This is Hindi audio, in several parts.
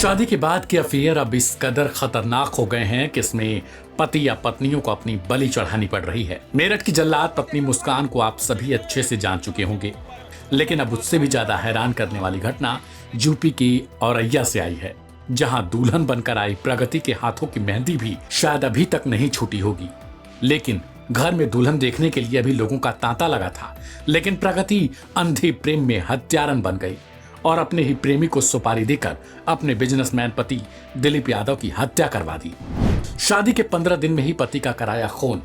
शादी के बाद के अफेयर अब इस कदर खतरनाक हो गए हैं कि इसमें पति या पत्नियों को अपनी बलि चढ़ानी पड़ रही है। मेरठ की जल्लाद पत्नी मुस्कान को आप सभी अच्छे से जान चुके होंगे, लेकिन अब उससे भी ज्यादा हैरान करने वाली घटना यूपी की औरैया से आई है, जहां दुल्हन बनकर आई प्रगति के हाथों की मेहंदी भी शायद अभी तक नहीं छूटी होगी। लेकिन घर में दुल्हन देखने के लिए अभी लोगों का तांता लगा था, लेकिन प्रगति अंधे प्रेम में हत्यारन बन गई और अपने ही प्रेमी को सुपारी देकर अपने बिजनेसमैन पति दिलीप यादव की हत्या करवा दी। शादी के 15 दिन में ही पति का कराया खून।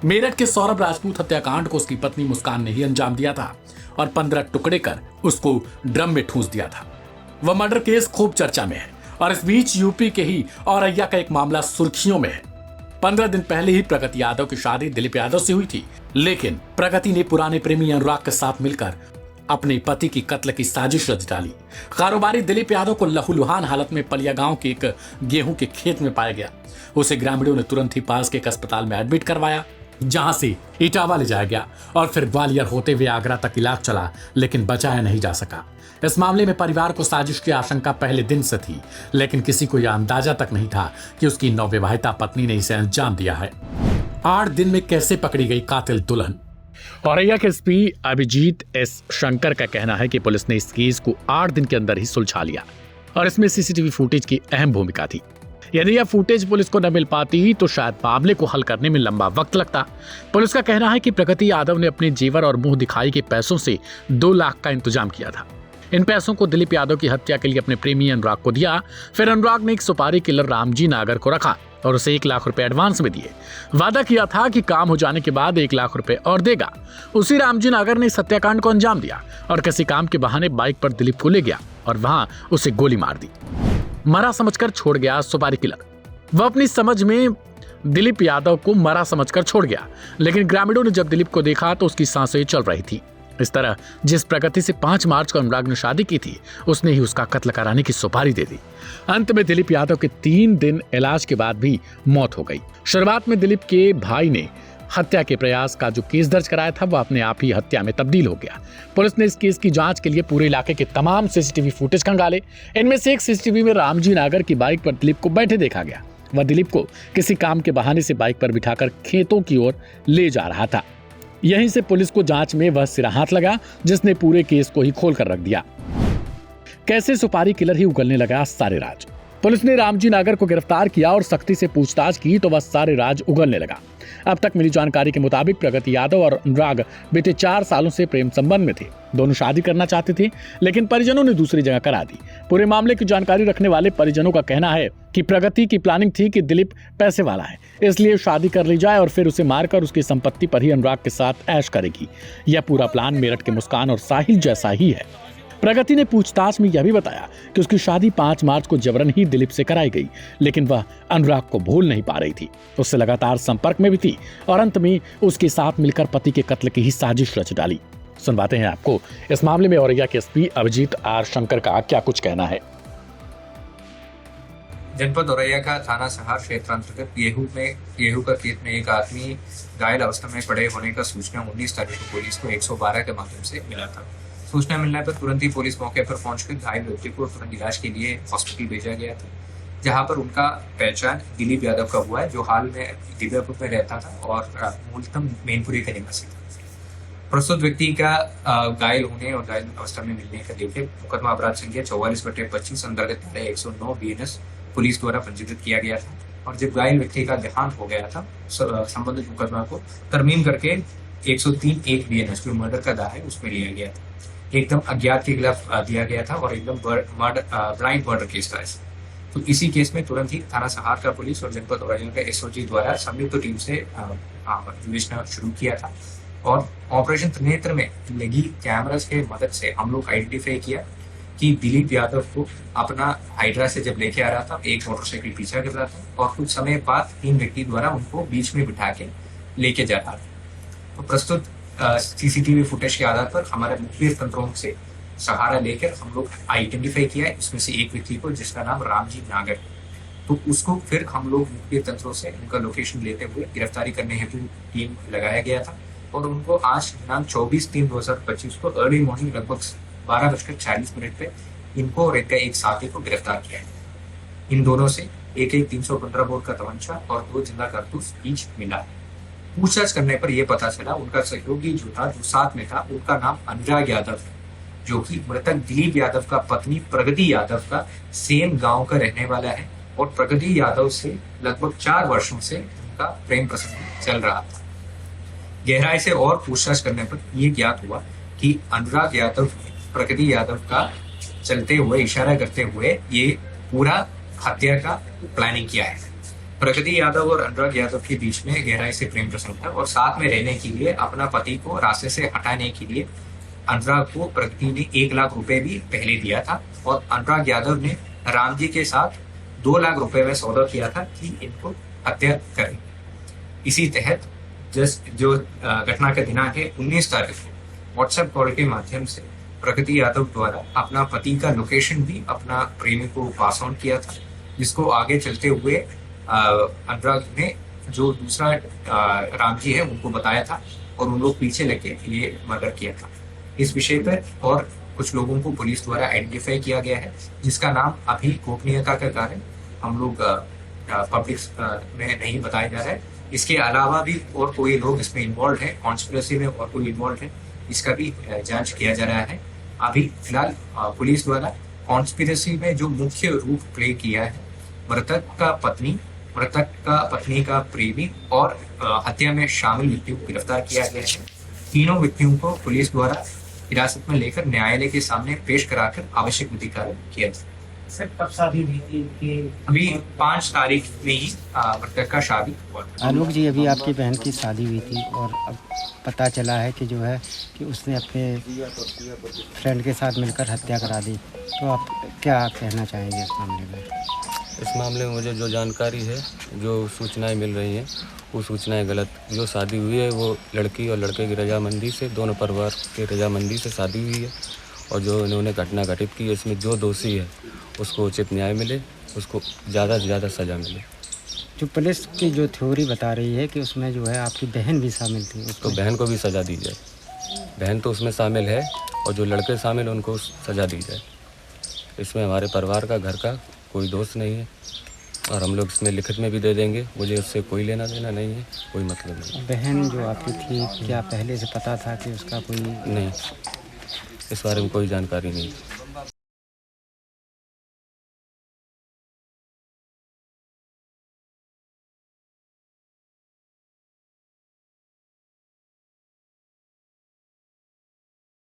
मेरठ के सौरभ राजपूत हत्याकांड को उसकी पत्नी मुस्कान ने ही अंजाम दिया था और 15 टुकड़े कर उसको ड्रम में ठूंस दिया था। वह मर्डर केस खूब चर्चा में है और इस बीच यूपी के ही औरैया का एक मामला सुर्खियों में है। 15 दिन पहले ही प्रगति यादव की शादी दिलीप यादव से हुई थी, लेकिन प्रगति ने पुराने प्रेमी अनुराग के साथ मिलकर अपने पति की कत्ल की साजिश रच डाली। कारोबारी दिलीप यादव को लहूलुहान हालत में पलिया गांव के एक गेहूं के खेत में पाया गया। उसे ग्रामीणों ने तुरंत ही पास के एक अस्पताल में एडमिट करवाया, जहां से इटावा ले जाया गया और फिर ग्वालियर होते हुए आगरा तक इलाज चला, लेकिन बचाया नहीं जा सका। इस मामले में परिवार को साजिश की आशंका पहले दिन से थी, लेकिन किसी को यह अंदाजा तक नहीं था कि उसकी नवविवाहिता पत्नी ने इसे अंजाम दिया है। 8 दिन में कैसे पकड़ी गई कातिल दुल्हन? औरैया के एसपी अभिजीत एस शंकर का कहना है कि पुलिस ने इस केस को 8 दिन के अंदर ही सुलझा लिया और इसमें सीसीटीवी फुटेज की अहम भूमिका थी। यदि यह फुटेज पुलिस को न मिल पाती तो शायद मामले को हल करने में लंबा वक्त लगता। पुलिस का कहना है कि प्रगति यादव ने अपने जेवर और मुंह दिखाई के पैसों से 2 लाख का इंतजाम किया था। इन पैसों को दिलीप यादव की हत्या के लिए अपने प्रेमी अनुराग को दिया। फिर अनुराग ने एक सुपारी किलर रामजी नागर को रखा और उसे 1 लाख रुपए एडवांस में दिए। वादा किया था कि काम हो जाने के बाद 1 लाख रुपए और देगा। उसी रामजी नागर ने इस हत्याकांड को अंजाम दिया और किसी काम के बहाने बाइक पर दिलीप को ले गया और वहां उसे गोली मार दी। मरा समझकर छोड़ गया सुपारी किलर। वह अपनी समझ में दिलीप यादव को मरा समझकर छोड़ गया, लेकिन ग्रामीणों ने जब दिलीप को देखा तो उसकी सांसें चल रही थी। इस तरह जिस प्रगति से 5 मार्च को अनुराग ने शादी की थी, उसने ही उसका कत्ल कराने की सुपारी दे दी। अंत में दिलीप यादव के 3 दिन इलाज के बाद भी मौत हो गई। शुरुआत में दिलीप के भाई ने हत्या के प्रयास का जो केस दर्ज कराया था, वह अपने आप ही हत्या में तब्दील हो गया। पुलिस ने इस केस की जांच के लिए पूरे इलाके के तमाम सीसीटीवी फुटेज खंगाले। इनमें से एक सीसीटीवी में रामजी नागर की बाइक पर दिलीप को बैठे देखा गया। वह दिलीप को किसी काम के बहाने से बाइक पर बिठाकर खेतों की ओर ले जा रहा था। यहीं से पुलिस को जांच में वह सिरा हाथ लगा, जिसने पूरे केस को ही खोल कर रख दिया। कैसे सुपारी किलर ही उगलने लगा सारे राज। पुलिस ने रामजी नागर को गिरफ्तार किया और सख्ती से पूछताछ की तो वह सारे राज उगलने लगा। अब तक मिली जानकारी के मुताबिक प्रगति यादव और अनुराग बीते 4 सालों से प्रेम संबंध में थे। दोनों शादी करना चाहते थे, लेकिन परिजनों ने दूसरी जगह करा दी। पूरे मामले की जानकारी रखने वाले परिजनों का कहना है कि प्रगति की प्लानिंग थी कि दिलीप पैसे वाला है, इसलिए शादी कर ली जाए और फिर उसे मारकर उसकी संपत्ति पर ही अनुराग के साथ ऐश करेगी। यह पूरा प्लान मेरठ के मुस्कान और साहिल जैसा ही है। प्रगति ने पूछताछ में यह भी बताया कि उसकी शादी 5 मार्च को जबरन ही दिलीप से कराई गई, लेकिन वह अनुराग को भूल नहीं पा रही थी। उससे लगातार संपर्क में भी थी और अंत में उसके साथ मिलकर पति के कत्ल की ही साजिश रच डाली। सुनवाते हैं आपको इस मामले में औरैया के एसपी अभिजीत आर शंकर का क्या कुछ कहना है। जनपद औरैया का थाना सहार क्षेत्र अंतर्गत गेहूं का खेत में एक आदमी घायल अवस्था में पड़े होने का सूचना 19 तारीख को पुलिस को 112 के माध्यम से मिला था। सूचना मिलने पर तुरंत ही पुलिस मौके पर पहुंचकर घायल व्यक्ति को तुरंत इलाज के लिए हॉस्पिटल भेजा गया था, जहां पर उनका पहचान दिलीप यादव का हुआ है, जो हाल में दिव्यापुर में रहता था और मूलतः मैनपुरी का निवासी था। प्रस्तुत व्यक्ति का घायल होने और घायल अवस्था में मिलने का देखते मुकदमा अपराध संख्या 44/25 अंतर्गत धारा 109 BNS पुलिस द्वारा पंजीकृत किया गया था और जब घायल व्यक्ति का देहांत हो गया था, संबंधित मुकदमा को तरमीम करके 103(1) BNS जो मर्डर का दावा है उसमें लिया गया था। एकदम अज्ञात के खिलाफ दिया गया था और एकदम ब्लाइंड मर्डर केस था। तो इसी केस में तुरंत ही थाना सहार का पुलिस और जनपद औरैया का SOG द्वारा संयुक्त टीम से विवेचना शुरू किया था और ऑपरेशन त्रिनेत्र में लगी कैमरास के मदद से हम लोग आइडेंटिफाई किया कि दिलीप यादव को अपना हाइड्रा से जब लेके आ रहा था, एक मोटरसाइकिल पीछा कर रहा था और कुछ समय बाद 3 व्यक्ति द्वारा उनको बीच में बिठा के लेके जा रहा था। तो प्रस्तुत CCTV फुटेज के आधार पर हमारे मुखबिर तंत्रों से सहारा लेकर हम लोग आइडेंटिफाई किया है इसमें से एक व्यक्ति को, जिसका नाम रामजी नागर। तो उसको फिर हम लोग मुखबिर तंत्रों से उनका लोकेशन लेते हुए गिरफ्तारी करने हेतु टीम लगाया गया था और उनको आज दिनांक 24/3/2025 को अर्ली मॉर्निंग लगभग 12:40 पे इनको और इनका एक साथी को गिरफ्तार किया है। इन दोनों से एक 315 बोर का तमंचा और 2 जिंदा कारतूस ईच मिला। पूछताछ करने पर यह पता चला उनका सहयोगी जो साथ में था उनका नाम अनुराग यादव है, जो कि मृतक दिलीप यादव का पत्नी प्रगति यादव का सेम गांव का रहने वाला है और प्रगति यादव से लगभग 4 वर्षों से उनका प्रेम प्रसंग चल रहा था। गहराई से और पूछताछ करने पर यह ज्ञात हुआ कि अनुराग यादव ने प्रगति यादव का चलते हुए इशारा करते हुए ये पूरा हत्या का प्लानिंग किया है। प्रगति यादव और अनुराग यादव के बीच में गहराई से प्रेम प्रसंग था और साथ में रहने के लिए अपना पति को रास्ते से हटाने के लिए अनुराग को प्रगति ने 1 लाख रुपए भी पहले दिया था और अनुराग यादव ने राम जी के साथ 2 लाख रुपए में सौदा किया था कि इनको हत्या करें। इसी तहत जो घटना का दिनांक है 19 तारीख को व्हाट्सएप कॉल के माध्यम से प्रगति यादव द्वारा अपना पति का लोकेशन भी अपना प्रेमी को पास ऑन किया था, जिसको आगे चलते हुए अनुराग ने जो दूसरा राम जी है उनको बताया था और उन लोग पीछे लेके ये मर्डर किया था। इस विषय पर और कुछ लोगों को पुलिस द्वारा आइडेंटिफाई किया गया है, जिसका नाम अभी गोपनीयता के कारण हम लोग पब्लिक में नहीं बताया जा रहा है। इसके अलावा भी और कोई लोग इसमें इन्वॉल्व है, कॉन्स्पिरेसी में और कोई इन्वॉल्व है, इसका भी जांच किया जा रहा है। अभी फिलहाल पुलिस द्वारा कॉन्स्पिरेसी में जो मुख्य रूप प्ले किया है मृतक का पत्नी का प्रेमी और हत्या में शामिल व्यक्तियों को गिरफ्तार किया गया है। तीनों व्यक्तियों को पुलिस द्वारा हिरासत में लेकर न्यायालय के सामने पेश कराकर आवश्यक विधि कार्य किया जाए। सर कब शादी हुई थी कि अभी 5 तारीख में ही मृतक का शादी हुआ। आलोक जी, अभी आपकी बहन की शादी हुई थी और अब पता चला है कि जो है कि उसने अपने फ्रेंड के साथ मिलकर हत्या करा दी, तो आप क्या कहना चाहेंगे इस मामले में? इस मामले में मुझे जो जानकारी है, जो सूचनाएं मिल रही हैं, वो सूचनाएं गलत। जो शादी हुई है वो लड़की और लड़के की रजामंदी से, दोनों परिवार के रजामंदी से शादी हुई है और जो इन्होंने घटना घटित की है इसमें जो दोषी है उसको उचित न्याय मिले, उसको ज़्यादा से ज़्यादा सज़ा मिले। जो पुलिस की जो थ्योरी बता रही है कि उसमें जो है आपकी बहन भी शामिल थी, तो बहन को भी सज़ा दी जाए। बहन तो उसमें शामिल है और जो लड़के शामिल हैं उनको सज़ा दी जाए। इसमें हमारे परिवार का, घर का कोई दोष नहीं है और हम लोग इसमें लिखित में भी दे देंगे। मुझे उससे कोई लेना देना नहीं है, कोई मतलब नहीं। बहन जो आपकी थी, क्या पहले से पता था कि उसका कोई? नहीं, इस बारे में कोई जानकारी नहीं।